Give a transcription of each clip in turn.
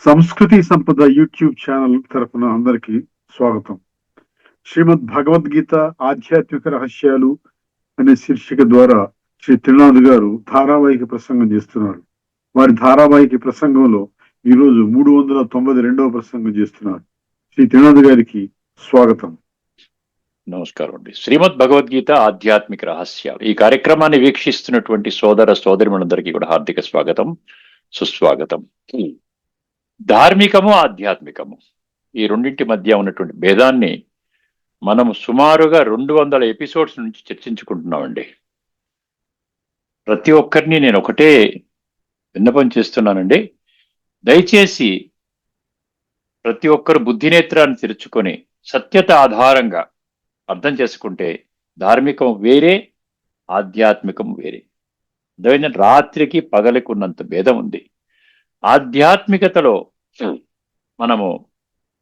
సంస్కృతి సంపద YouTube channel తరపున అందరికీ స్వాగతం. శ్రీమద్ భగవద్గీత ఆధ్యాత్మిక రహస్యాలు అనే శీర్షిక ద్వారా శ్రీ త్రినాథ్ గారు ధారావాహిక ప్రసంగం చేస్తున్నారు. వారి ధారావాహిక ప్రసంగంలో ఈరోజు 392వ ప్రసంగం చేస్తున్నారు. శ్రీ త్రినాథ్ గారికి స్వాగతం. నమస్కారం అండి. శ్రీమద్ భగవద్గీత ఆధ్యాత్మిక రహస్యాలు ఈ కార్యక్రమాన్ని వీక్షిస్తున్నటువంటి సోదర సోదరిమణులందరికీ కూడా హార్దిక స్వాగతం, సుస్వాగతం. ధార్మికము, ఆధ్యాత్మికము ఈ రెండింటి మధ్య ఉన్నటువంటి భేదాన్ని మనము సుమారుగా 200 ఎపిసోడ్స్ నుంచి చర్చించుకుంటున్నామండి. ప్రతి ఒక్కరిని నేను ఒకటే విన్నపం చేస్తున్నానండి. దయచేసి ప్రతి ఒక్కరు బుద్ధినేత్రాన్ని తెరుచుకొని సత్యత ఆధారంగా అర్థం చేసుకుంటే ధార్మికం వేరే, ఆధ్యాత్మికం వేరే. రాత్రికి పగలికి ఉన్నంత భేదం ఉంది. ఆధ్యాత్మికతలో మనము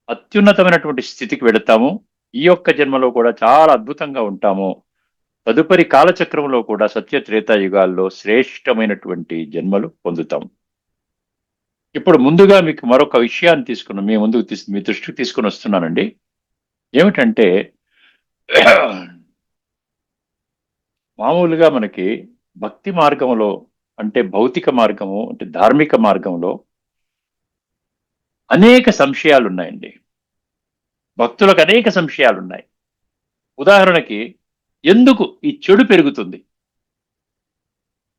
అత్యున్నతమైనటువంటి స్థితికి వెళతాము. ఈ యొక్క జన్మలో కూడా చాలా అద్భుతంగా ఉంటాము. తదుపరి కాలచక్రంలో కూడా సత్య త్రేతాయుగాల్లో శ్రేష్టమైనటువంటి జన్మలు పొందుతాము. ఇప్పుడు ముందుగా మీకు మరొక విషయాన్ని తీసుకున్నాం, మీ దృష్టికి తీసుకుని వస్తున్నానండి. ఏమిటంటే మామూలుగా మనకి భక్తి మార్గంలో అంటే భౌతిక మార్గము అంటే ధార్మిక మార్గంలో అనేక సంశయాలు ఉన్నాయండి. భక్తులకు అనేక సంశయాలు ఉన్నాయి. ఉదాహరణకి, ఎందుకు ఈ చెడు పెరుగుతుంది?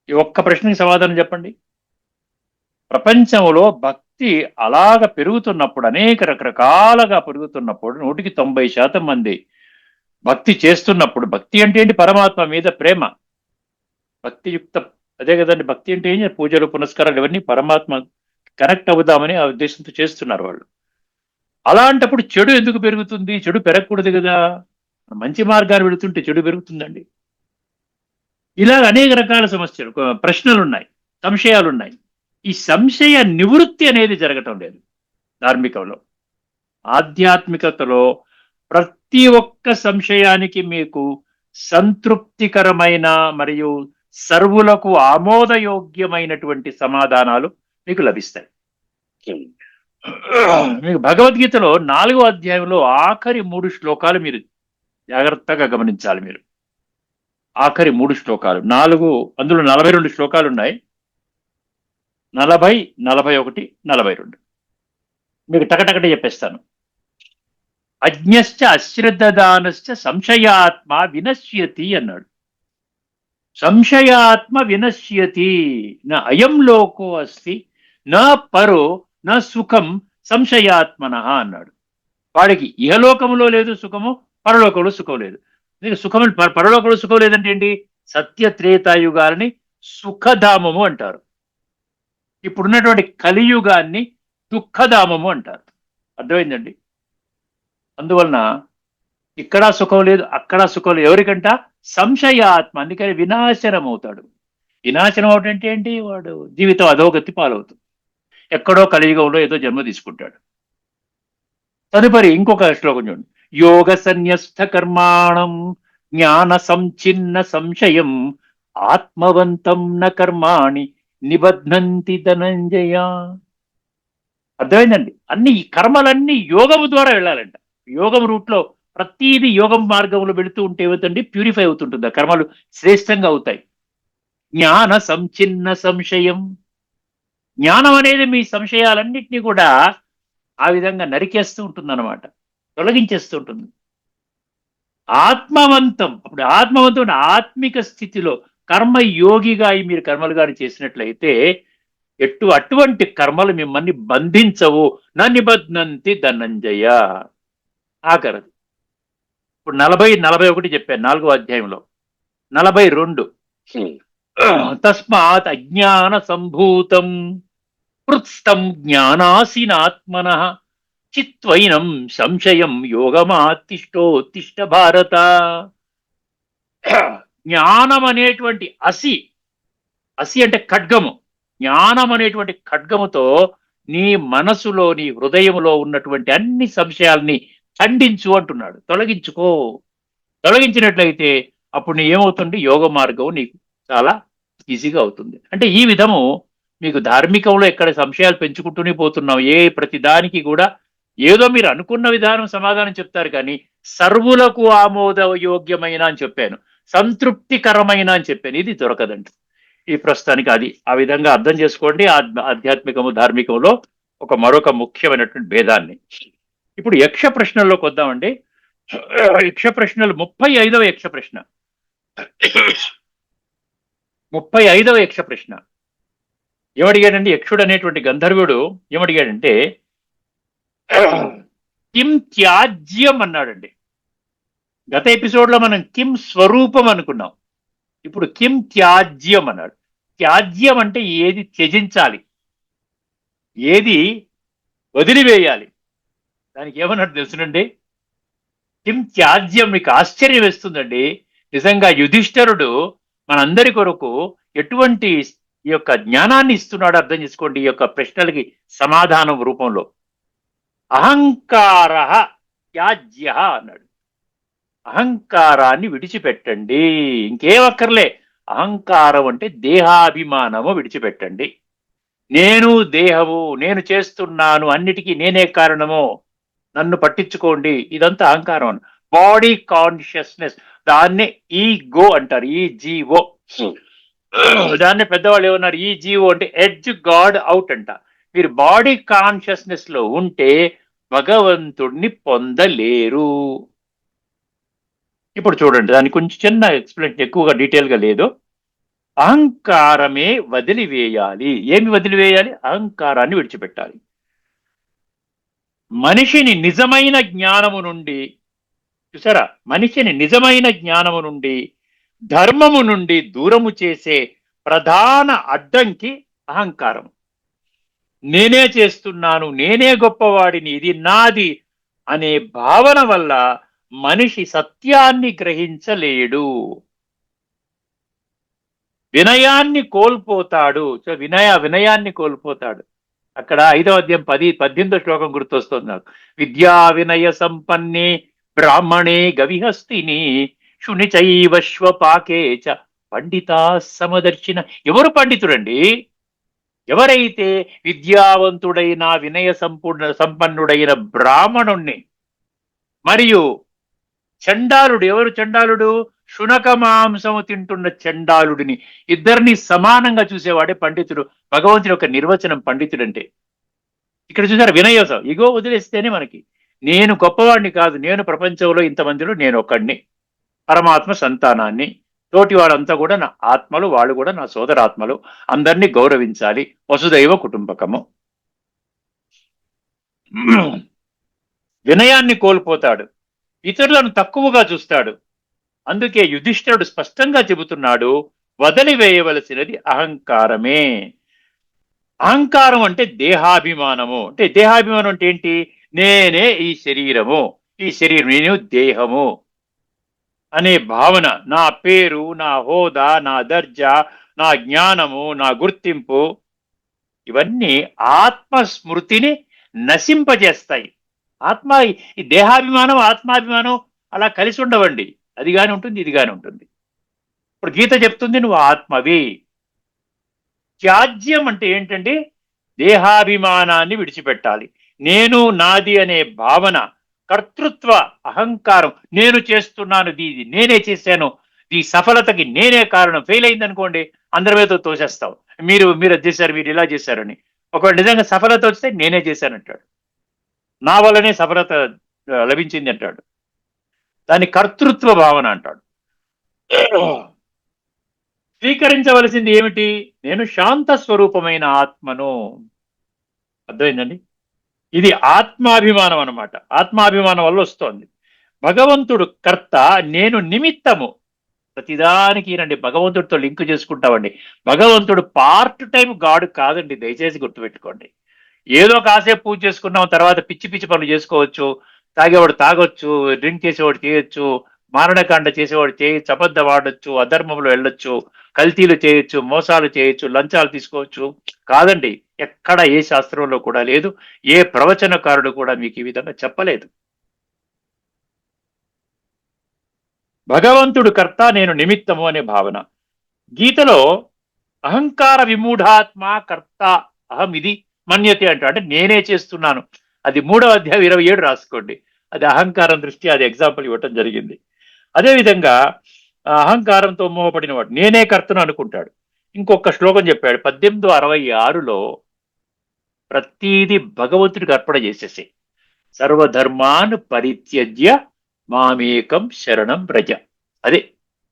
ఈ ఒక్క ప్రశ్నకి సమాధానం చెప్పండి. ప్రపంచంలో భక్తి అలాగ పెరుగుతున్నప్పుడు, అనేక రకరకాలుగా పెరుగుతున్నప్పుడు, 190% మంది భక్తి చేస్తున్నప్పుడు, భక్తి అంటే ఏంటి? పరమాత్మ మీద ప్రేమ, భక్తియుక్త, అదే కదండి. భక్తి అంటే ఏంటి? పూజలు పునస్కారాలు ఇవన్నీ పరమాత్మ కనెక్ట్ అవుదామని ఆ ఉద్దేశంతో చేస్తున్నారు వాళ్ళు. అలాంటప్పుడు చెడు ఎందుకు పెరుగుతుంది? చెడు పెరగకూడదు కదా. మంచి మార్గాన్ని వెళుతుంటే చెడు పెరుగుతుందండి. ఇలా అనేక రకాల సమస్యలు, ప్రశ్నలు ఉన్నాయి, సంశయాలు ఉన్నాయి. ఈ సంశయ నివృత్తి అనేది జరగటం లేదు ధార్మికంలో. ఆధ్యాత్మికతలో ప్రతి ఒక్క సంశయానికి మీకు సంతృప్తికరమైన మరియు సర్వులకు ఆమోదయోగ్యమైనటువంటి సమాధానాలు మీకు లభిస్తాయి. మీకు భగవద్గీతలో 4వ అధ్యాయంలో ఆఖరి 3 శ్లోకాలు మీరు జాగ్రత్తగా గమనించాలి. మీరు ఆఖరి 3 శ్లోకాలు, అందులో 42 శ్లోకాలు ఉన్నాయి. 40, 41, 42 మీకు టకటకట చెప్పేస్తాను. అజ్ఞశ్చ అశ్రద్ధానశ్చ సంశయాత్మ వినశ్యతి అన్నాడు. సంశయాత్మ వినశ్యతి నా అయం లోకో అస్తి నా పరో నా సుఖం సంశయాత్మన అన్నాడు. వాడికి ఇహలోకంలో లేదు సుఖము, పరలోకంలో సుఖం లేదు. సుఖం, పరలోకంలో సుఖం లేదంటే ఏంటి? సత్య త్రేతాయుగాలని సుఖధామము అంటారు. ఇప్పుడున్నటువంటి కలియుగాన్ని దుఃఖధామము అంటారు. అర్థమైందండి? అందువలన ఇక్కడ సుఖం లేదు, అక్కడ సుఖం లేదు. ఎవరికంట? సంశయాత్మ. అందుకని వినాశనం అవుతాడు. వినాశనం అవుతుంటే ఏంటి? వాడు జీవితం అధోగతి పాలవుతుంది. ఎక్కడో కలియుగంలో ఏదో జన్మ తీసుకుంటాడు. తదుపరి ఇంకొక శ్లోకం చూడండి. యోగ సన్యస్త కర్మాణం జ్ఞాన సంచిన్న సంశయం ఆత్మవంతం న కర్మాణి నిబధ్నంతి ధనంజయ. అర్థమైందండి? ఈ కర్మలన్నీ యోగము ద్వారా వెళ్ళాలంట. యోగం రూట్లో ప్రతిదీ యోగం మార్గంలో వెళుతూ ఉంటే ఏమవుతుంది? ప్యూరిఫై అవుతుంటుంది. ఆ కర్మలు శ్రేష్టంగా అవుతాయి. జ్ఞాన సంచిన్న సంశయం. జ్ఞానం అనేది మీ సంశయాలన్నింటినీ కూడా ఆ విధంగా నరికేస్తూ ఉంటుంది అన్నమాట, తొలగించేస్తూ ఉంటుంది. ఆత్మవంతం. అప్పుడు ఆత్మవంతం ఆత్మిక స్థితిలో కర్మయోగిగా మీరు కర్మలు గారు చేసినట్లయితే అటువంటి కర్మలు మిమ్మల్ని బంధించవు. నా నిబధ్నంతి ధనంజయ. ఆఖరది ఇప్పుడు 40, 41 చెప్పాను 4వ అధ్యాయంలో. 42 తస్మాత్ అజ్ఞాన సంభూతం కృత్స్థం జ్ఞానాసీనాత్మన చిత్వైనం సంశయం యోగమాతిష్టోత్తిష్ట భారత. జ్ఞానం అనేటువంటి అసి అంటే ఖడ్గము. జ్ఞానం అనేటువంటి ఖడ్గముతో నీ మనసులో, నీ హృదయంలో ఉన్నటువంటి అన్ని సంశయాల్ని ఖండించు అంటున్నాడు. తొలగించుకో. తొలగించినట్లయితే అప్పుడు నీ ఏమవుతుంది? యోగ మార్గం నీకు చాలా ఈజీగా అవుతుంది. అంటే ఈ విధము మీకు ధార్మికంలో ఎక్కడ సంశయాలు పెంచుకుంటూనే పోతున్నాం. ప్రతి దానికి కూడా ఏదో మీరు అనుకున్న విధానం సమాధానం చెప్తారు, కానీ సర్వులకు ఆమోదయోగ్యమైన అని చెప్పాను, సంతృప్తికరమైన అని చెప్పాను, ఇది దొరకదండి ఈ ప్రస్తుతానికి. అది ఆ విధంగా అర్థం చేసుకోండి ఆధ్యాత్మికము ధార్మికంలో మరొక ముఖ్యమైనటువంటి భేదాన్ని. ఇప్పుడు యక్ష ప్రశ్నల్లోకి వద్దామండి. యక్ష ప్రశ్నలు 35వ యక్ష ప్రశ్న. 35వ యక్ష ప్రశ్న ఏమడిగాడండి? యక్షుడు అనేటువంటి గంధర్వుడు ఏమడిగాడంటే కిం త్యాజ్యం అన్నాడండి. గత ఎపిసోడ్ లో మనం కిం స్వరూపం అనుకున్నాం, ఇప్పుడు కిం త్యాజ్యం అన్నాడు. త్యాజ్యం అంటే ఏది త్యజించాలి, ఏది వదిలివేయాలి, దానికి ఏమన్నాడు తెలుసునండి? కిం త్యాజ్యం. మీకు ఆశ్చర్యం వేస్తుందండి. నిజంగా యుధిష్ఠరుడు మనందరి కొరకు ఎటువంటి ఈ యొక్క జ్ఞానాన్ని ఇస్తున్నాడు అర్థం చేసుకోండి. ఈ యొక్క ప్రశ్నలకి సమాధానం రూపంలో అహంకార త్యాజ్య అన్నాడు. అహంకారాన్ని విడిచిపెట్టండి, ఇంకేమక్కర్లే. అహంకారం అంటే దేహాభిమానము విడిచిపెట్టండి. నేను దేహము, నేను చేస్తున్నాను, అన్నిటికీ నేనే కారణము, నన్ను పట్టించుకోండి, ఇదంతా అహంకారం. బాడీ కాన్షియస్నెస్, దాన్నే ఈగో అంటారు, ఈజీఓ. దాన్ని పెద్దవాళ్ళు ఏమన్నారు? ఈజీఓ అంటే ఎడ్జ్ గాడ్ అవుట్ అంట. మీరు బాడీ కాన్షియస్నెస్ లో ఉంటే భగవంతుడిని పొందలేరు. ఇప్పుడు చూడండి, దానికి కొంచెం చిన్న ఎక్స్ప్లెనేషన్, ఎక్కువగా డీటెయిల్ గా లేదు. అహంకారమే వదిలివేయాలి. ఏమి వదిలివేయాలి? అహంకారాన్ని విడిచిపెట్టాలి. మనిషిని నిజమైన జ్ఞానము నుండి, చూసారా, మనిషిని నిజమైన జ్ఞానము నుండి, ధర్మము నుండి దూరము చేసే ప్రధాన అడ్డంకి అహంకారం. నేనే చేస్తున్నాను, నేనే గొప్పవాడిని, ఇది నాది అనే భావన వల్ల మనిషి సత్యాన్ని గ్రహించలేడు, వినయాన్ని కోల్పోతాడు. వినయాన్ని కోల్పోతాడు. అక్కడ 5వ అధ్యాయం 18వ శ్లోకం గుర్తొస్తుంది నాకు. విద్యా వినయ సంపన్నే బ్రాహ్మణే గవిహస్తిని శునిచైవశ్వపాకే చ పండితా సమదర్శిన. ఎవరు పండితుడండి? ఎవరైతే విద్యావంతుడైన వినయ సంపన్నుడైన బ్రాహ్మణుణ్ణి, మరియు చండాలుడు, ఎవరు చండాలుడు? శునక మాంసము తింటున్న చండాలుడిని, ఇద్దరిని సమానంగా చూసేవాడే పండితుడు. భగవంతుడి యొక్క నిర్వచనం పండితుడంటే. ఇక్కడ చూసారు వినయోసం, ఇగో వదిలేస్తేనే మనకి నేను గొప్పవాడిని కాదు, నేను ప్రపంచంలో ఇంతమందిలో నేను ఒక్కడిని, పరమాత్మ సంతానాన్ని, తోటి వాళ్ళంతా కూడా నా ఆత్మలు, వాళ్ళు కూడా నా సోదరాత్మలు, అందరినీ గౌరవించాలి, వసుదైవ కుటుంబకము. వినయాన్ని కోల్పోతాడు, ఇతరులను తక్కువగా చూస్తాడు. అందుకే యుధిష్ఠిరుడు స్పష్టంగా చెబుతున్నాడు, వదిలివేయవలసినది అహంకారమే. అహంకారం అంటే దేహాభిమానము. అంటే దేహాభిమానం అంటే ఏంటి? నేనే ఈ శరీరము, ఈ శరీరం నేను దేహము అనే భావన, నా పేరు, నా హోదా, నా దర్జా, నా జ్ఞానము, నా గుర్తింపు, ఇవన్నీ ఆత్మస్మృతిని నశింపజేస్తాయి. ఈ దేహాభిమానం ఆత్మాభిమానం అలా కలిసి ఉండవండి. అది గాని ఉంటుంది, ఇది గాని ఉంటుంది. ఇప్పుడు గీత చెప్తుంది నువ్వు ఆత్మవి. త్యాజ్యం అంటే ఏంటండి? దేహాభిమానాన్ని విడిచిపెట్టాలి. నేను నాది అనే భావన, కర్తృత్వ అహంకారం, నేను చేస్తున్నాను, ఇది నేనే చేశాను, ఈ సఫలతకి నేనే కారణం. ఫెయిల్ అయింది అనుకోండి, అందరి మీద తోసేస్తాం, మీరు అది చేశారు, మీరు ఇలా చేశారని. ఒకవేళ నిజంగా సఫలత వస్తే నేనే చేశానంటాడు, నా వల్లనే సఫలత లభించింది అంటాడు. దాన్ని కర్తృత్వ భావన అంటాడు. స్వీకరించవలసింది ఏమిటి? నేను శాంత స్వరూపమైన ఆత్మను. అర్థమైందండి? ఇది ఆత్మాభిమానం అన్నమాట. ఆత్మాభిమానం వల్ల వస్తోంది. భగవంతుడు కర్త, నేను నిమిత్తము. ప్రతిదానికి రండి భగవంతుడితో లింక్ చేసుకుంటామండి. భగవంతుడు పార్ట్ టైం గాడ్ కాదండి, దయచేసి గుర్తుపెట్టుకోండి. ఏదో కాసేపు పూజ చేసుకున్నాం, తర్వాత పిచ్చి పిచ్చి పనులు చేసుకోవచ్చు, తాగేవాడు తాగొచ్చు, డ్రింక్ చేసేవాడు చేయొచ్చు, మారణకాండ చేసేవాడు చేయొచ్చు, అబద్ధం ఆడొచ్చు, అధర్మంలో వెళ్ళొచ్చు, కల్తీలు చేయొచ్చు, మోసాలు చేయొచ్చు, లంచాలు తీసుకోవచ్చు. కాదండి, ఎక్కడ ఏ శాస్త్రంలో కూడా లేదు, ఏ ప్రవచనకారుడు కూడా మీకు ఈ విధంగా చెప్పలేదు. భగవంతుడు కర్త, నేను నిమిత్తము అనే భావన. గీతలో అహంకార విమూఢాత్మ కర్త అహం ఇది మన్యతే అంటాడు. అంటే నేనే చేస్తున్నాను. అది 3వ అధ్యాయం 27 రాసుకోండి. అది అహంకారం దృష్టి అది ఎగ్జాంపుల్ ఇవ్వటం జరిగింది. అదేవిధంగా అహంకారంతో మోహపడిన వాడు నేనే కర్తను అనుకుంటాడు. ఇంకొక శ్లోకం చెప్పాడు 1866లో, ప్రతీది భగవంతుడికి అర్పణ చేసేసి సర్వధర్మాన్ పరిత్యజ్య మామేకం శరణం వ్రజ. అదే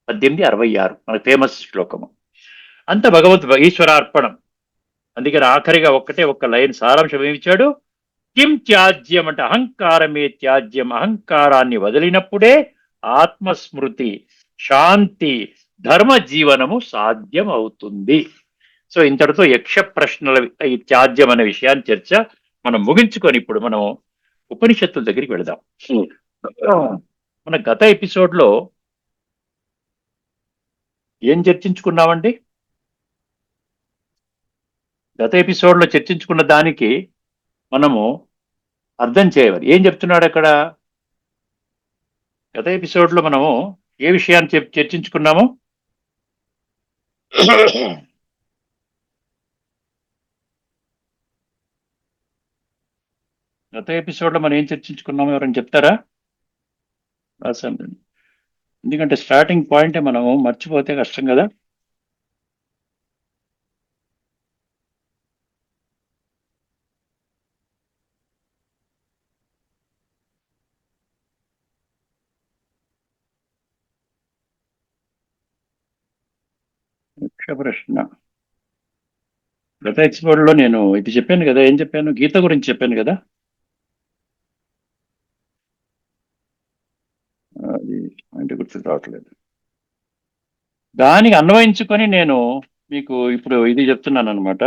1866 మన ఫేమస్ శ్లోకము. అంత భగవంతు ఈశ్వరార్పణం. అందుకని ఆఖరిగా ఒక్క లైన్ సారాంశం ఏమిచ్చాడు? కిం త్యాజ్యం అంటే అహంకారమే త్యాజ్యం. అహంకారాన్ని వదిలినప్పుడే ఆత్మస్మృతి, శాంతి, ధర్మ జీవనము సాధ్యం అవుతుంది. సో ఇంతటితో యక్ష ప్రశ్నల ఈ త్యాజ్యం అనే విషయాన్ని చర్చ మనం ముగించుకొని ఇప్పుడు మనం ఉపనిషత్తుల దగ్గరికి వెళదాం. మన గత ఎపిసోడ్ లో ఏం చర్చించుకున్నామండి? గత ఎపిసోడ్ లో చర్చించుకున్న దానికి మనము అర్థం చేయవాలి. ఏం చెప్తున్నాడు అక్కడ? గత ఎపిసోడ్ లో మనము ఏ విషయాన్ని చర్చించుకున్నాము? గత ఎపిసోడ్ లో మనం ఏం చర్చించుకున్నాము? ఎవరైనా చెప్తారా? రాశాను. ఎందుకంటే స్టార్టింగ్ పాయింటే మనము మర్చిపోతే కష్టం కదా. ప్రశ్న గత ఎపిసోడ్ లో నేను ఇది చెప్పాను కదా. ఏం చెప్పాను? గీత గురించి చెప్పాను కదా. అది అంటే గుర్తు రావట్లేదు. దానికి అన్వయించుకొని నేను మీకు ఇప్పుడు ఇది చెప్తున్నాను అనమాట.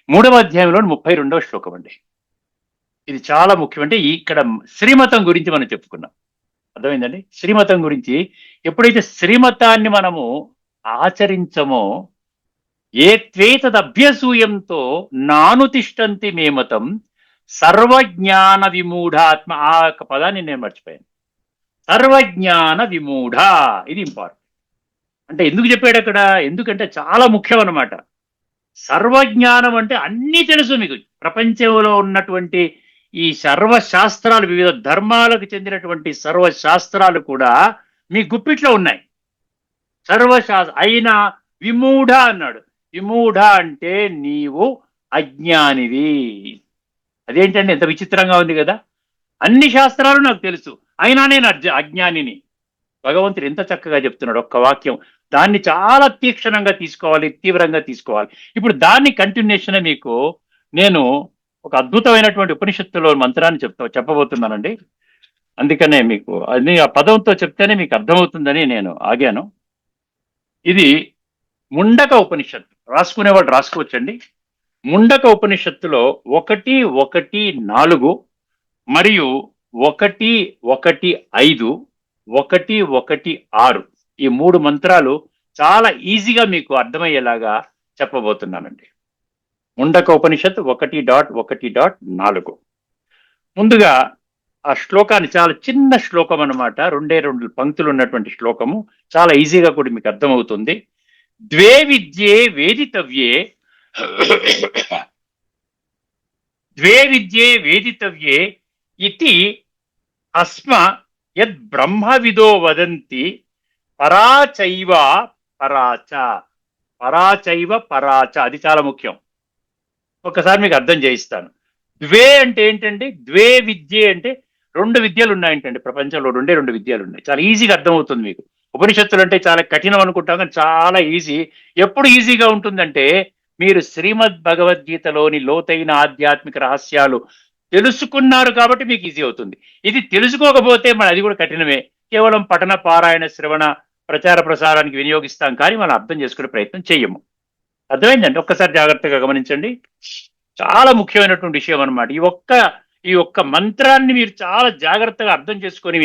3వ అధ్యాయంలో 32వ శ్లోకం అండి. ఇది చాలా ముఖ్యం. అంటే ఇక్కడ శ్రీమతం గురించి మనం చెప్పుకున్నాం. అర్థమైందండి? శ్రీమతం గురించి. ఎప్పుడైతే శ్రీమతాన్ని మనము ఆచరించమో, ఏ త్వేతదభ్యసూయంతో నాను తిష్టంతి మేమతం సర్వజ్ఞాన విమూఢాత్మ. ఆ యొక్క పదాన్ని నేను మర్చిపోయాను. సర్వజ్ఞాన విమూఢ. ఇది ఇంపార్టెంట్. అంటే ఎందుకు చెప్పాడు అక్కడ? ఎందుకంటే చాలా ముఖ్యం అన్నమాట. సర్వజ్ఞానం అంటే అన్నీ తెలుసు మీకు. ప్రపంచంలో ఉన్నటువంటి ఈ సర్వశాస్త్రాలు, వివిధ ధర్మాలకు చెందినటువంటి సర్వశాస్త్రాలు కూడా మీ గుప్పిట్లో ఉన్నాయి. అయినా విమూఢ అన్నాడు. విమూఢ అంటే నీవు అజ్ఞానివి. అదేంటంటే ఎంత విచిత్రంగా ఉంది కదా. అన్ని శాస్త్రాలు నాకు తెలుసు, అయినా నేను అజ్ఞానిని. భగవంతుడు ఎంత చక్కగా చెప్తున్నాడు. ఒక్క వాక్యం. దాన్ని చాలా తీక్షణంగా తీసుకోవాలి, తీవ్రంగా తీసుకోవాలి. ఇప్పుడు దాన్ని కంటిన్యూషన్ మీకు నేను ఒక అద్భుతమైనటువంటి ఉపనిషత్తులో మంత్రాన్ని చెప్పబోతున్నానండి. అందుకనే మీకు అది ఆ పదంతో చెప్తేనే మీకు అర్థమవుతుందని నేను ఆగాను. ఇది ముండక ఉపనిషత్తు. రాసుకునే వాళ్ళు రాసుకోవచ్చండి. ముండక ఉపనిషత్తులో 1:1:4 మరియు 1:1:5, 1:1:6 ఈ 3 మంత్రాలు చాలా ఈజీగా మీకు అర్థమయ్యేలాగా చెప్పబోతున్నానండి. ముండక ఉపనిషత్తు 1:1:4. ముందుగా ఆ శ్లోకాన్ని, చాలా చిన్న శ్లోకం అన్నమాట. 2 పంక్తులు ఉన్నటువంటి శ్లోకము. చాలా ఈజీగా కూడా మీకు అర్థమవుతుంది. ద్వే విద్యే వేదితవ్యే ద్వే విద్యే వేదితవ్యే ఇతి అస్మ యద్ బ్రహ్మవిదో వదంతి పరాచైవ పరాచ. పరాచైవ పరాచ. అది చాలా ముఖ్యం. ఒకసారి మీకు అర్థం చేయిస్తాను. ద్వే అంటే ఏంటండి? ద్వే విద్యే అంటే 2 విద్యలు ఉన్నాయంటండి. ప్రపంచంలో 2 విద్యలు ఉన్నాయి. చాలా ఈజీగా అర్థమవుతుంది మీకు. ఉపనిషత్తులు అంటే చాలా కఠినం అనుకుంటాం, కానీ చాలా ఈజీ. ఎప్పుడు ఈజీగా ఉంటుందంటే మీరు శ్రీమద్ భగవద్గీతలోని లోతైన ఆధ్యాత్మిక రహస్యాలు తెలుసుకున్నారు కాబట్టి మీకు ఈజీ అవుతుంది. ఇది తెలుసుకోకపోతే మన అది కూడా కఠినమే. కేవలం పఠన, పారాయణ, శ్రవణ, ప్రచార ప్రసారానికి వినియోగిస్తాం, కానీ మనం అర్థం చేసుకునే ప్రయత్నం చెయ్యము. అర్థమైందండి? ఒక్కసారి జాగ్రత్తగా గమనించండి. చాలా ముఖ్యమైనటువంటి విషయం అన్నమాట. ఈ ఒక్క మంత్రాన్ని మీరు చాలా జాగ్రత్తగా అర్థం చేసుకొని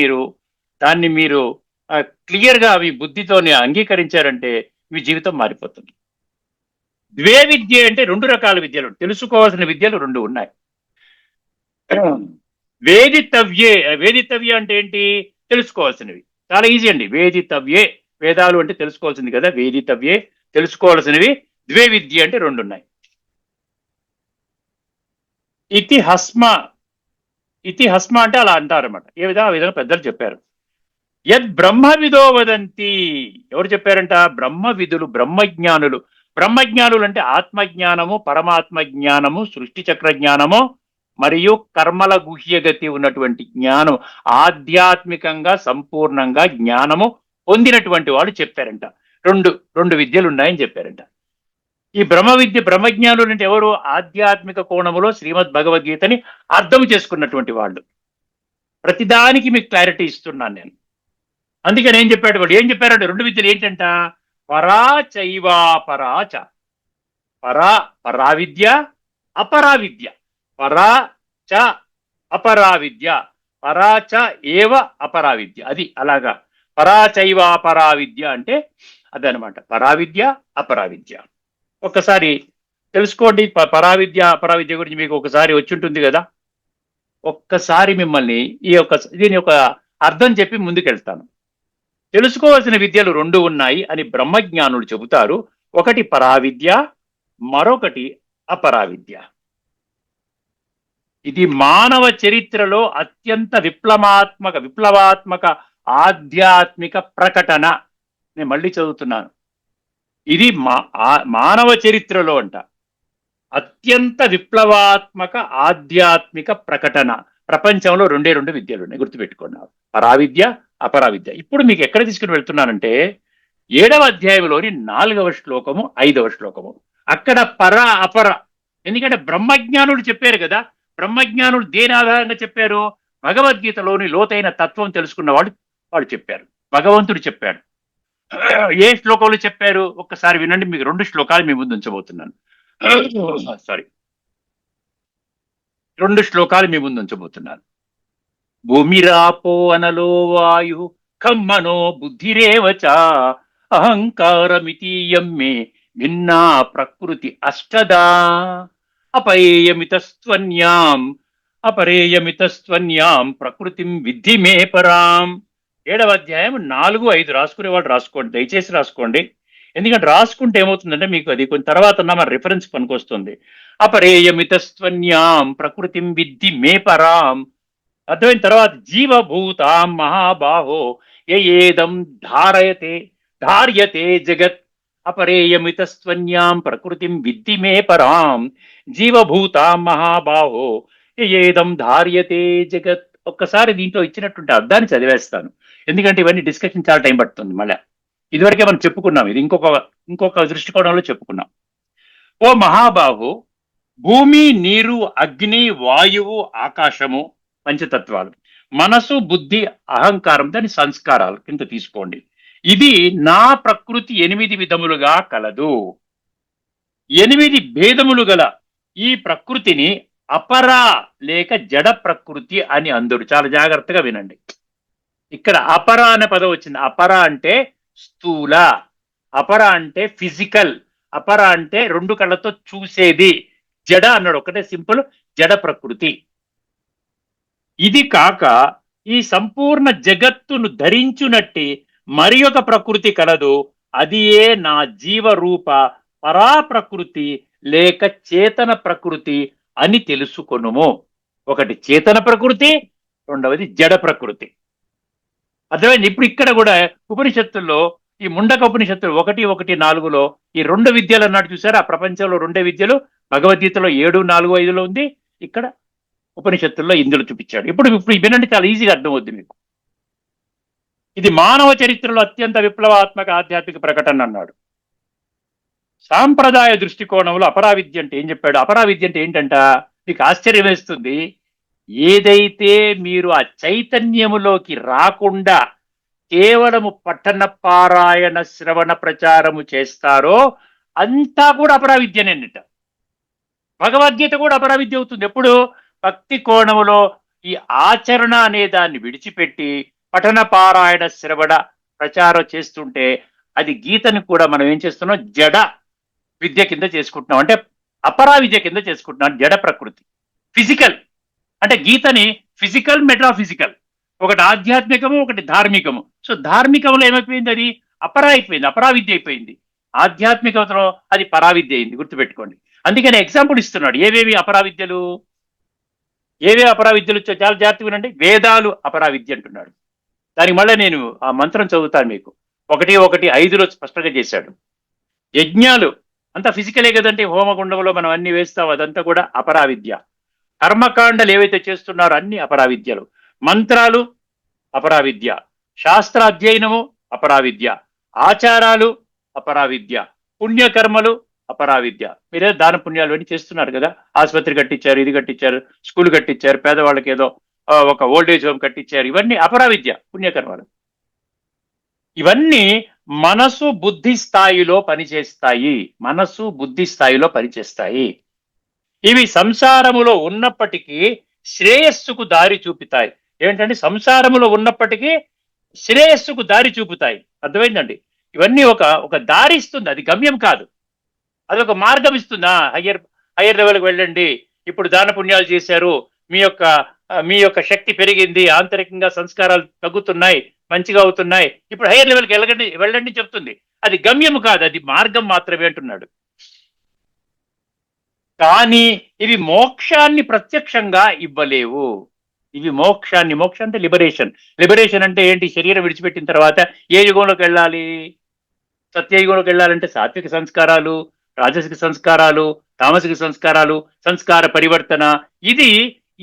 దాన్ని మీరు క్లియర్గా మీ బుద్ధితోని అంగీకరించారంటే మీ జీవితం మారిపోతుంది. ద్వే విద్య అంటే 2 రకాల విద్యలు. తెలుసుకోవాల్సిన విద్యలు 2 ఉన్నాయి. వేదితవ్యే. వేదితవ్య అంటే ఏంటి? తెలుసుకోవాల్సినవి. చాలా ఈజీ అండి. వేదితవ్యే. వేదాలు అంటే తెలుసుకోవాల్సింది కదా. వేదితవ్యే తెలుసుకోవాల్సినవి. ద్వే విద్య అంటే రెండు ఉన్నాయి. ఇతి హస్మ, ఇతి హస్మ అంటే అలా అంటారన్నమాట. ఆ విధంగా పెద్దలు చెప్పారు. యద్ బ్రహ్మ విదో వదంతి, ఎవరు చెప్పారంట? బ్రహ్మ విధులు, బ్రహ్మజ్ఞానులు. బ్రహ్మజ్ఞానులు అంటే ఆత్మజ్ఞానము, పరమాత్మ జ్ఞానము, సృష్టి చక్ర జ్ఞానము మరియు కర్మల గుహ్యగతి ఉన్నటువంటి జ్ఞానం, ఆధ్యాత్మికంగా సంపూర్ణంగా జ్ఞానము పొందినటువంటి వాళ్ళు చెప్పారంట. రెండు రెండు విద్యలు ఉన్నాయని చెప్పారంట. ఈ బ్రహ్మ విద్య, బ్రహ్మజ్ఞానులు అంటే ఎవరు? ఆధ్యాత్మిక కోణములో శ్రీమద్ భగవద్గీతని అర్థం చేసుకున్నటువంటి వాళ్ళు. ప్రతిదానికి మీకు క్లారిటీ ఇస్తున్నాను నేను. అందుకని ఏం చెప్పాడు వాడు? ఏం చెప్పారంటే రెండు విద్యలు ఏంటంట? పరా చైవా పరాచ. పరా పరా విద్య, అపరా విద్య. పరా చ అపరా విద్య, పరా చ ఏవ అపరా విద్య. అది అలాగా. పరా చైవా పరా విద్య అంటే అదనమాట. పరా విద్య, అపరా విద్య. ఒక్కసారి తెలుసుకోండి. పరా విద్య, అపరా విద్య గురించి మీకు ఒకసారి వచ్చి ఉంటుంది కదా. ఒక్కసారి మిమ్మల్ని దీని యొక్క అర్థం చెప్పి ముందుకెళ్తాను. తెలుసుకోవాల్సిన విద్యలు రెండు ఉన్నాయి అని బ్రహ్మజ్ఞానులు చెబుతారు. ఒకటి పరావిద్య, మరొకటి అపరావిద్య. ఇది మానవ చరిత్రలో అత్యంత విప్లవాత్మక ఆధ్యాత్మిక ప్రకటన. నేను మళ్ళీ చదువుతున్నాను. ఇది మానవ చరిత్రలో అంట అత్యంత విప్లవాత్మక ఆధ్యాత్మిక ప్రకటన. ప్రపంచంలో రెండే రెండు విద్యలు ఉన్నాయి, గుర్తుపెట్టుకోండి. పరావిద్య, అపరావిద్య. ఇప్పుడు మీకు ఎక్కడ తీసుకుని వెళ్తున్నానంటే 7వ అధ్యాయంలోని 4వ శ్లోకము, 5వ శ్లోకము. అక్కడ పర అపర. ఎందుకంటే బ్రహ్మజ్ఞానులు చెప్పారు కదా. బ్రహ్మజ్ఞానులు దేని ఆధారంగా చెప్పారు? భగవద్గీతలోని లోతైన తత్వం తెలుసుకున్న వాళ్ళు చెప్పారు. భగవంతుడు చెప్పాడు. ఏ శ్లోకంలో చెప్పారు? ఒక్కసారి వినండి. మీకు 2 శ్లోకాలు మీ ముందు ఉంచబోతున్నాను. సారీ, 2 శ్లోకాలు మీ ముందు ఉంచబోతున్నాను. భూమిరాపో అనలో వాయు ఖమ్మనో బుద్ధిరేవచ అహంకారమితీయం మే భిన్నా ప్రకృతి అష్టదా అపరేయమితస్త్వన్యాం ప్రకృతిం విద్ధి మే పరాం. 7వ అధ్యాయం 4, 5 రాసుకునేవాడు రాసుకోండి, దయచేసి రాసుకోండి. ఎందుకంటే రాసుకుంటే ఏమవుతుందంటే మీకు అది కొంచెం తర్వాత మన రిఫరెన్స్ పనికొస్తుంది. అపరేయమితస్త్వన్యాం ప్రకృతిం విద్ధి మే పరాం. అర్థమైన తర్వాత జీవభూతాం మహాబాహో ఏదం ధార్యతే జగత్ అపరేయమితస్త్వన్యాం ప్రకృతిం విద్ధి మే పరాం. జీవభూతాం మహాబాహో ఏదం ధార్యతే జగత్. ఒక్కసారి దీంట్లో ఇచ్చినటువంటి అర్థాన్ని చదివేస్తాను, ఎందుకంటే ఇవన్నీ డిస్కషన్ చాలా టైం పడుతుంది. మళ్ళీ ఇదివరకే మనం చెప్పుకున్నాం, ఇది ఇంకొక దృష్టికోణంలో చెప్పుకున్నాం. ఓ మహాబాహు, భూమి, నీరు, అగ్ని, వాయువు, ఆకాశము పంచతత్వాలు, మనసు, బుద్ధి, అహంకారం, దాని సంస్కారాలు కింద తీసుకోండి. ఇది నా ప్రకృతి 8 విధములుగా కలదు. 8 భేదములు గల ఈ ప్రకృతిని అపరా లేక జడ ప్రకృతి అని అందరు. చాలా జాగ్రత్తగా వినండి. ఇక్కడ అపరా అనే పదం వచ్చింది. అపరా అంటే స్థూల, అపరా అంటే ఫిజికల్, అపరా అంటే 2 కళ్ళతో చూసేది. జడ అన్నాడు, ఒకటే సింపుల్, జడ ప్రకృతి. ఇది కాక ఈ సంపూర్ణ జగత్తును ధరించునట్టి మరి ఒక ప్రకృతి కలదు. అది ఏ నా జీవరూప పరా ప్రకృతి లేక చేతన ప్రకృతి అని తెలుసుకొనుము. ఒకటి చేతన ప్రకృతి, రెండవది జడ ప్రకృతి. అర్థమైంది? ఇప్పుడు ఇక్కడ కూడా ఉపనిషత్తుల్లో ఈ ముండక ఉపనిషత్తులు 1:1-4లో ఈ 2 విద్యలు అన్నాడు చూసారు. ఆ ప్రపంచంలో 2 విద్యలు భగవద్గీతలో 7, 4, 5లో ఉంది. ఇక్కడ ఉపనిషత్తుల్లో ఇందులో చూపించాడు. ఇప్పుడు వినండి, చాలా ఈజీగా అర్థమవుద్ది మీకు. ఇది మానవ చరిత్రలో అత్యంత విప్లవాత్మక ఆధ్యాత్మిక ప్రకటన అన్నాడు. సాంప్రదాయ దృష్టికోణంలో అపరావిద్య అంటే ఏం చెప్పాడు? అపరావిద్య అంటే ఏంటంట? మీకు ఆశ్చర్యం వేస్తుంది. ఏదైతే మీరు ఆ చైతన్యములోకి రాకుండా కేవలము పఠన పారాయణ శ్రవణ ప్రచారము చేస్తారో అంతా కూడా అపరావిద్యనేనట. భగవద్గీత కూడా అపరావిద్య అవుతుంది. ఎప్పుడు? భక్తి కోణములో ఈ ఆచరణ అనే దాన్ని విడిచిపెట్టి పఠన పారాయణ శ్రవణ ప్రచారం చేస్తుంటే అది గీతని కూడా మనం ఏం చేస్తున్నాం? జడ విద్య కింద చేసుకుంటున్నాం, అంటే అపరా విద్య కింద చేసుకుంటున్నాం. జడ ప్రకృతి, ఫిజికల్. అంటే గీతని ఫిజికల్, మెటాఫిజికల్, ఒకటి ఆధ్యాత్మికము, ఒకటి ధార్మికము. సో ధార్మికంలో ఏమైపోయింది? అది అపరా అయిపోయింది, అపరా విద్య అయిపోయింది. ఆధ్యాత్మికతలో అది పరావిద్య అయింది, గుర్తుపెట్టుకోండి. అందుకని ఎగ్జాంపుల్ ఇస్తున్నాడు. ఏవేవి అపరావిద్యలు, ఏవే అపరావిద్యలు చాలా జాగ్రత్తగా వినండి. వేదాలు అపరావిద్య అంటున్నాడు. దానికి మళ్ళీ నేను ఆ మంత్రం చదువుతాను మీకు. 1:1:5 స్పష్టంగా చేశాడు. యజ్ఞాలు అంతా ఫిజికలే కదంటే, హోమగుండంలో మనం అన్ని వేస్తాం, అదంతా కూడా అపరావిద్య. కర్మకాండలు ఏవైతే చేస్తున్నారో అన్ని అపరావిద్యలు. మంత్రాలు అపరావిద్య, శాస్త్ర అధ్యయనము అపరావిద్య, ఆచారాలు అపరావిద్య, పుణ్యకర్మలు అపరావిద్య. మీరే దాన పుణ్యాలు అన్ని చేస్తున్నారు కదా, ఆసుపత్రి కట్టించారు, ఇది కట్టించారు, స్కూల్ కట్టించారు, పేదవాళ్ళకి ఏదో ఒక ఓల్డేజ్ హోమ్ కట్టించారు, ఇవన్నీ అపరావిద్య, పుణ్యకర్మలు. ఇవన్నీ మనసు బుద్ధి స్థాయిలో పనిచేస్తాయి, మనసు బుద్ధి స్థాయిలో పనిచేస్తాయి. ఇవి సంసారములో ఉన్నప్పటికీ శ్రేయస్సుకు దారి చూపుతాయి. ఏంటంటే సంసారములో ఉన్నప్పటికీ శ్రేయస్సుకు దారి చూపుతాయి. అర్థమైందండి? ఇవన్నీ ఒక దారి ఇస్తుంది, అది గమ్యం కాదు, అదొక మార్గం ఇస్తుందా. హయ్యర్ లెవెల్కి వెళ్ళండి, ఇప్పుడు దాన పుణ్యాలు చేశారు, మీ యొక్క శక్తి పెరిగింది, ఆంతరికంగా సంస్కారాలు తగ్గుతున్నాయి, మంచిగా అవుతున్నాయి, ఇప్పుడు హయ్యర్ లెవెల్కి వెళ్ళండి చెప్తుంది. అది గమ్యం కాదు, అది మార్గం మాత్రమే అంటున్నాడు. కానీ ఇవి మోక్షాన్ని ప్రత్యక్షంగా ఇవ్వలేవు. ఇవి మోక్షం అంటే లిబరేషన్ అంటే ఏంటి? శరీరం విడిచిపెట్టిన తర్వాత ఏ యుగంలోకి వెళ్ళాలి? సత్యయుగంలోకి వెళ్ళాలంటే సాత్విక సంస్కారాలు, రాజసిక సంస్కారాలు, తామసిక సంస్కారాలు, సంస్కార పరివర్తన. ఇది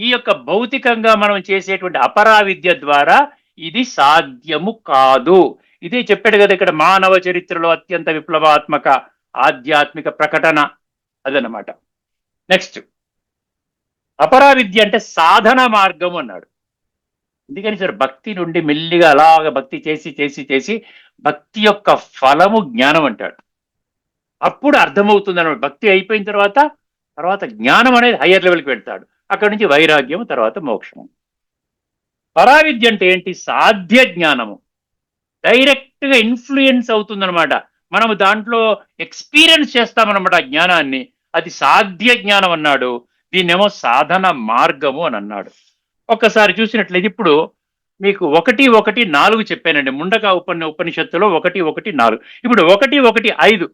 ఈ యొక్క భౌతికంగా మనం చేసేటువంటి అపరావిద్య ద్వారా ఇది సాధ్యము కాదు. ఇదే చెప్పాడు కదా ఇక్కడ, మానవ చరిత్రలో అత్యంత విప్లవాత్మక ఆధ్యాత్మిక ప్రకటన అదనమాట. నెక్స్ట్, అపరావిద్య అంటే సాధన మార్గం అన్నాడు. ఎందుకని సార్? భక్తి నుండి మెల్లిగా అలాగ భక్తి చేసి చేసి చేసి భక్తి యొక్క ఫలము జ్ఞానం అంటాడు. అప్పుడు అర్థమవుతుంది అన్నమాట. భక్తి అయిపోయిన తర్వాత జ్ఞానం అనేది హయ్యర్ లెవెల్కి వెళ్తాడు. అక్కడి నుంచి వైరాగ్యం, తర్వాత మోక్షము. పరావిద్య అంటే ఏంటి? సాధ్య జ్ఞానము, డైరెక్ట్ గా ఇన్ఫ్లుయెన్స్ అవుతుందన్నమాట. మనము దాంట్లో ఎక్స్పీరియన్స్ చేస్తామన్నమాట ఆ జ్ఞానాన్ని. అది సాధ్య జ్ఞానం అన్నాడు. దీన్నేమో సాధన మార్గము అని అన్నాడు. ఒక్కసారి చూసినట్లయితే ఇప్పుడు మీకు 1:1:4 చెప్పానండి. ముండక ఉపనిషత్తులో 1:1:4. ఇప్పుడు 1:1:5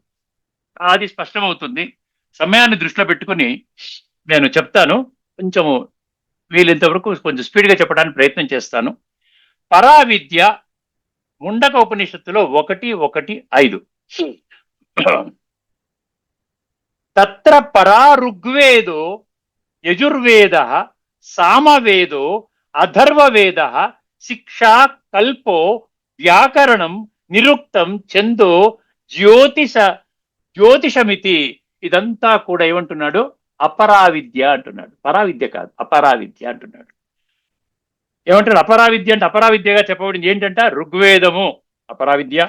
అది స్పష్టమవుతుంది. సమయాన్ని దృష్టిలో పెట్టుకుని నేను చెప్తాను. కొంచెము వీలైనంత వరకు కొంచెం స్పీడ్గా చెప్పడానికి ప్రయత్నం చేస్తాను. పరావిద్య ముండక ఉపనిషత్తులో 1:1:5. తత్ర పరా ఋగ్వేదో యజుర్వేద సామవేదో అథర్వవేద శిక్షా కల్పో వ్యాకరణం నిరుక్తం ఛందో జ్యోతిషమితి. ఇదంతా కూడా ఏమంటున్నాడు? అపరావిద్య అంటున్నాడు. పరావిద్య కాదు, అపరావిద్య అంటున్నాడు. ఏమంటాడు? అపరావిద్య అంటే అపరావిద్యగా చెప్పబడింది ఏంటంట? ఋగ్వేదము అపరావిద్య,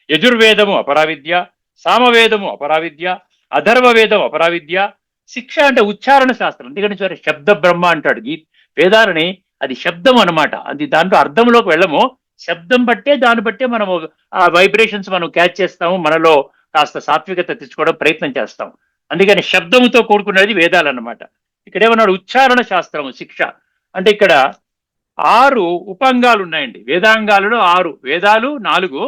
యజుర్వేదము అపరావిద్య, సామవేదము అపరావిద్య, అథర్వవేదం అపరావిద్య. శిక్ష అంటే ఉచ్చారణ శాస్త్రం. అందుకని సరే శబ్ద బ్రహ్మ అంటాడు వేదాలని. అది శబ్దం అనమాట. అది దాంట్లో అర్థంలోకి వెళ్ళము, శబ్దం బట్టే దాన్ని బట్టే మనము ఆ వైబ్రేషన్స్ మనం క్యాచ్ చేస్తాము, మనలో కాస్త సాత్వికత తెచ్చుకోవడం ప్రయత్నం చేస్తాం. అందుకని శబ్దముతో కూడుకున్నది వేదాలు అన్నమాట. ఇక్కడ ఏమన్నాడు? ఉచ్చారణ శాస్త్రము శిక్ష అంటే ఇక్కడ 6 ఉపాంగాలు ఉన్నాయండి. వేదాంగాలలో 6, వేదాలు 4,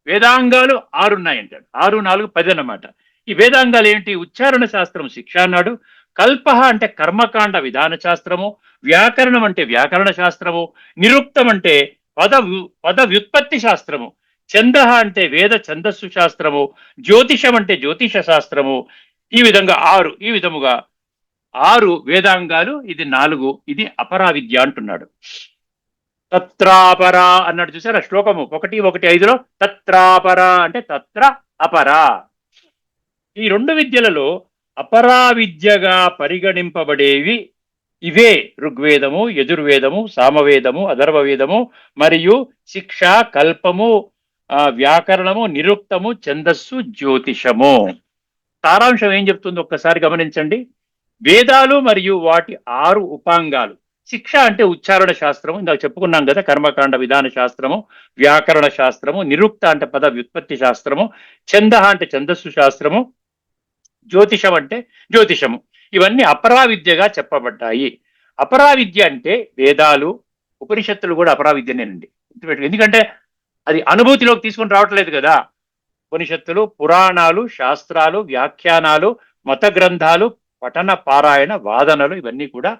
వేదాంగాలు 6 ఉన్నాయంటాడు. 6, 4, 10 అన్నమాట. ఈ వేదాంగాలు ఏంటి? ఉచ్చారణ శాస్త్రం శిక్ష అన్నాడు. కల్ప అంటే కర్మకాండ విధాన శాస్త్రము, వ్యాకరణం అంటే వ్యాకరణ శాస్త్రము, నిరుక్తం అంటే పద వ్యుత్పత్తి శాస్త్రము, ఛంద అంటే వేద ఛందస్సు శాస్త్రము, జ్యోతిషం అంటే జ్యోతిష శాస్త్రము. ఈ విధంగా 6, ఈ విధముగా 6 వేదాంగాలు, ఇది 4, ఇది అపరావిద్య అంటున్నాడు. తత్రాపరా అన్నాడు చూసారా శ్లోకము 1:1:5లో. తత్రాపరా అంటే తత్ర అపరా. ఈ 2 విద్యలలో అపరావిద్యగా పరిగణింపబడేవి ఇవే: ఋగ్వేదము, యజుర్వేదము, సామవేదము, అథర్వవేదము, మరియు శిక్ష, కల్పము, వ్యాకరణము, నిరుక్తము, ఛందస్సు, జ్యోతిషము. సారాంశం ఏం చెప్తుంది ఒక్కసారి గమనించండి. వేదాలు మరియు వాటి 6 ఉపాంగాలు. శిక్ష అంటే ఉచ్చారణ శాస్త్రము, ఇందాక చెప్పుకున్నాం కదా, కర్మకాండ విధాన శాస్త్రము, వ్యాకరణ శాస్త్రము, నిరుక్త అంటే పద వ్యుత్పత్తి శాస్త్రము, ఛంద అంటే ఛందస్సు శాస్త్రము, జ్యోతిషం అంటే జ్యోతిషము. ఇవన్నీ అపరావిద్యగా చెప్పబడ్డాయి. అపరావిద్య అంటే వేదాలు, ఉపనిషత్తులు కూడా అపరావిద్యనేనండి. ఎందుకంటే అది అనుభూతిలోకి తీసుకొని రావట్లేదు కదా. ఉపనిషత్తులు, పురాణాలు, శాస్త్రాలు, వ్యాఖ్యానాలు, మత గ్రంథాలు, పఠన పారాయణ, వాదనలు ఇవన్నీ కూడా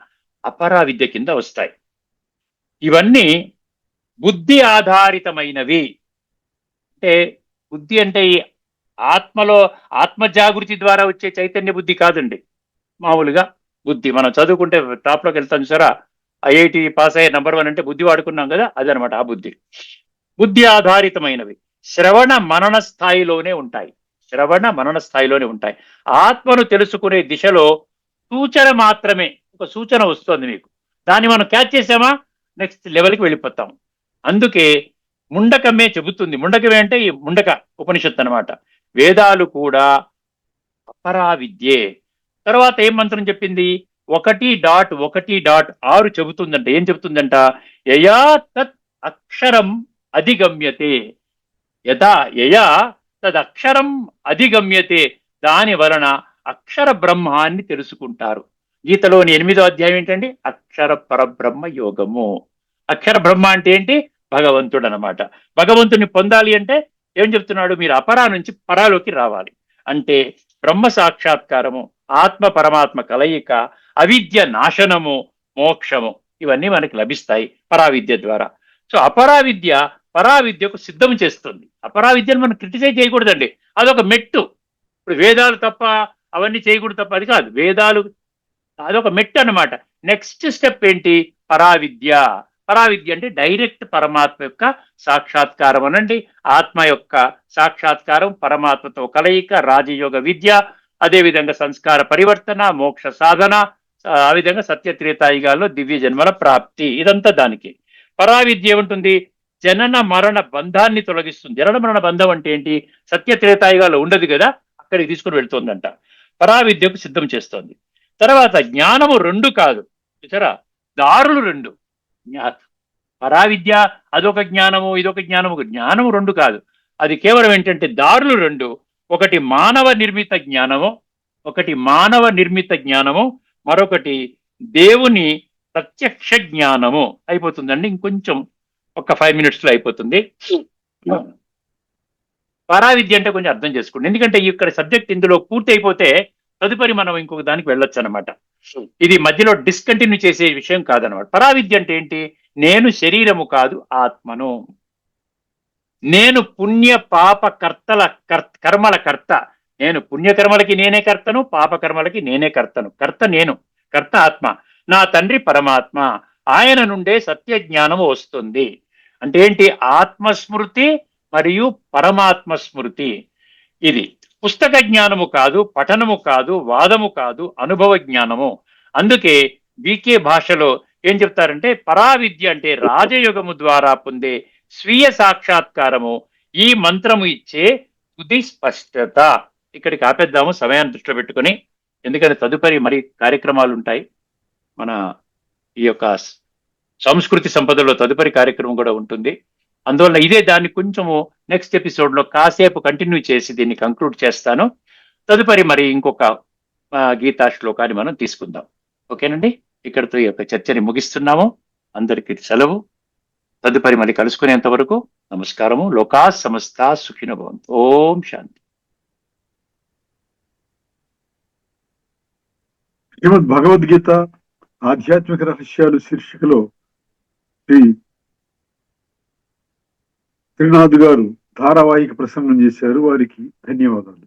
అపరా విద్య కింద వస్తాయి. ఇవన్నీ బుద్ధి ఆధారితమైనవి. అంటే బుద్ధి అంటే ఈ ఆత్మలో ఆత్మ జాగృతి ద్వారా వచ్చే చైతన్య బుద్ధి కాదండి. మామూలుగా బుద్ధి మనం చదువుకుంటే టాప్లోకి వెళ్తాం సరా, ఐఐటి పాస్ అయ్యే నంబర్ 1 అంటే బుద్ధి వాడుకున్నాం కదా, అదనమాట ఆ బుద్ధి. బుద్ధి ఆధారితమైనవి శ్రవణ మనన స్థాయిలోనే ఉంటాయి. శ్రవణ మనన స్థాయిలోనే ఉంటాయి. ఆత్మను తెలుసుకునే దిశలో సూచన మాత్రమే, ఒక సూచన వస్తుంది మీకు, దాన్ని మనం క్యాచ్ చేసామా నెక్స్ట్ లెవెల్కి వెళ్ళిపోతాం. అందుకే ముండకమే చెబుతుంది. ముండకమే అంటే ఈ ముండక ఉపనిషత్తు అనమాట. వేదాలు కూడా అపరా విద్యే. తర్వాత ఏం మంత్రం చెప్పింది? 1.1.6 చెబుతుందంట. ఏం చెబుతుందంట? యయా తత్ అక్షరం అధిగమ్యతే, యథా యయా తదక్షరం అధిగమ్యతే, దాని వలన అక్షర బ్రహ్మాన్ని తెలుసుకుంటారు. గీతలోని 8వ అధ్యాయం ఏంటండి? అక్షర పరబ్రహ్మ యోగము. అక్షర బ్రహ్మ అంటే ఏంటి? భగవంతుడు అనమాట. భగవంతుని పొందాలి అంటే ఏం చెప్తున్నాడు? మీరు అపరా నుంచి పరాలోకి రావాలి అంటే బ్రహ్మ సాక్షాత్కారము, ఆత్మ పరమాత్మ కలయిక, అవిద్య నాశనము, మోక్షము, ఇవన్నీ మనకి లభిస్తాయి పరావిద్య ద్వారా. సో అపరావిద్య పరావిద్యకు సిద్ధం చేస్తుంది. అపరావిద్యను మనం క్రిటిసైజ్ చేయకూడదండి, అదొక మెట్టు. ఇప్పుడు వేదాలు తప్ప అవన్నీ చేయకూడదు తప్ప అది కాదు. వేదాలు అదొక మెట్టు అన్నమాట. నెక్స్ట్ స్టెప్ ఏంటి? పరావిద్య. పరావిద్య అంటే డైరెక్ట్ పరమాత్మ యొక్క సాక్షాత్కారం అనండి. ఆత్మ యొక్క సాక్షాత్కారం, పరమాత్మతో కలయిక, రాజయోగ విద్య, అదేవిధంగా సంస్కార పరివర్తన, మోక్ష సాధన, ఆ విధంగా సత్యత్రేతాయుగాల్లో దివ్య జన్మల ప్రాప్తి, ఇదంతా దానికి. పరావిద్య ఏముంటుంది? జనన మరణ బంధాన్ని తొలగిస్తుంది. జనన మరణ బంధం అంటే ఏంటి? సత్యత్రేతాయుగాల్లో ఉండదు కదా, అక్కడికి తీసుకుని వెళ్తుందంట. పరావిద్యకు సిద్ధం చేస్తోంది. తర్వాత జ్ఞానము 2 కాదు చూసారా, దారులు 2. పరావిద్య అదొక జ్ఞానము, ఇదొక జ్ఞానము. జ్ఞానము 2 కాదు, అది కేవలం ఏంటంటే దారులు 2. ఒకటి మానవ నిర్మిత జ్ఞానము, ఒకటి మానవ నిర్మిత జ్ఞానము, మరొకటి దేవుని ప్రత్యక్ష జ్ఞానము. అయిపోతుందండి, ఇంకొంచెం ఒక 5 minutesలో అయిపోతుంది. పరావిద్య అంటే కొంచెం అర్థం చేసుకోండి, ఎందుకంటే ఇక్కడ సబ్జెక్ట్ ఇందులో పూర్తి అయిపోతే తదుపరి మనం ఇంకొక దానికి వెళ్ళొచ్చు అనమాట. ఇది మధ్యలో డిస్కంటిన్యూ చేసే విషయం కాదనమాట. పరావిద్య అంటే ఏంటి? నేను శరీరము కాదు, ఆత్మను. నేను పుణ్య పాప కర్మల కర్త. నేను పుణ్యకర్మలకి నేనే కర్తను, పాపకర్మలకి నేనే కర్తను. కర్త నేను, కర్త ఆత్మ. నా తండ్రి పరమాత్మ, ఆయన నుండే సత్య జ్ఞానము వస్తుంది. అంటే ఏంటి? ఆత్మస్మృతి మరియు పరమాత్మ స్మృతి. ఇది పుస్తక జ్ఞానము కాదు, పఠనము కాదు, వాదము కాదు, అనుభవ జ్ఞానము. అందుకే బీకే భాషలో ఏం చెప్తారంటే పరావిద్య అంటే రాజయోగము ద్వారా పొందే స్వీయ సాక్షాత్కారము, ఈ మంత్రము ఇచ్చే తుది స్పష్టత. ఇక్కడికి ఆపేద్దాము సమయాన్ని దృష్టిలో పెట్టుకొని, ఎందుకంటే తదుపరి మరి కార్యక్రమాలు ఉంటాయి. మన ఈ యొక్క సంస్కృతి సంపదలో తదుపరి కార్యక్రమం కూడా ఉంటుంది. అందువల్ల ఇదే దాన్ని కొంచెము నెక్స్ట్ ఎపిసోడ్లో కాసేపు కంటిన్యూ చేసి దీన్ని కంక్లూడ్ చేస్తాను. తదుపరి మరి ఇంకొక గీతా శ్లోకాన్ని మనం తీసుకుందాం. ఓకేనండి, ఇక్కడితో ఈ యొక్క చర్చని ముగిస్తున్నాము. అందరికీ సెలవు. తదుపరి మళ్ళీ కలుసుకునేంత వరకు నమస్కారము. లోకా సమస్త సుఖినో భవంతు. ఓం శాంతి. శ్రీమద్ భగవద్గీత ఆధ్యాత్మిక రహస్యాలు శీర్షికలో శ్రీ త్రినాథ్ గారు ధారావాహిక ప్రసంగం చేశారు. వారికి ధన్యవాదాలు.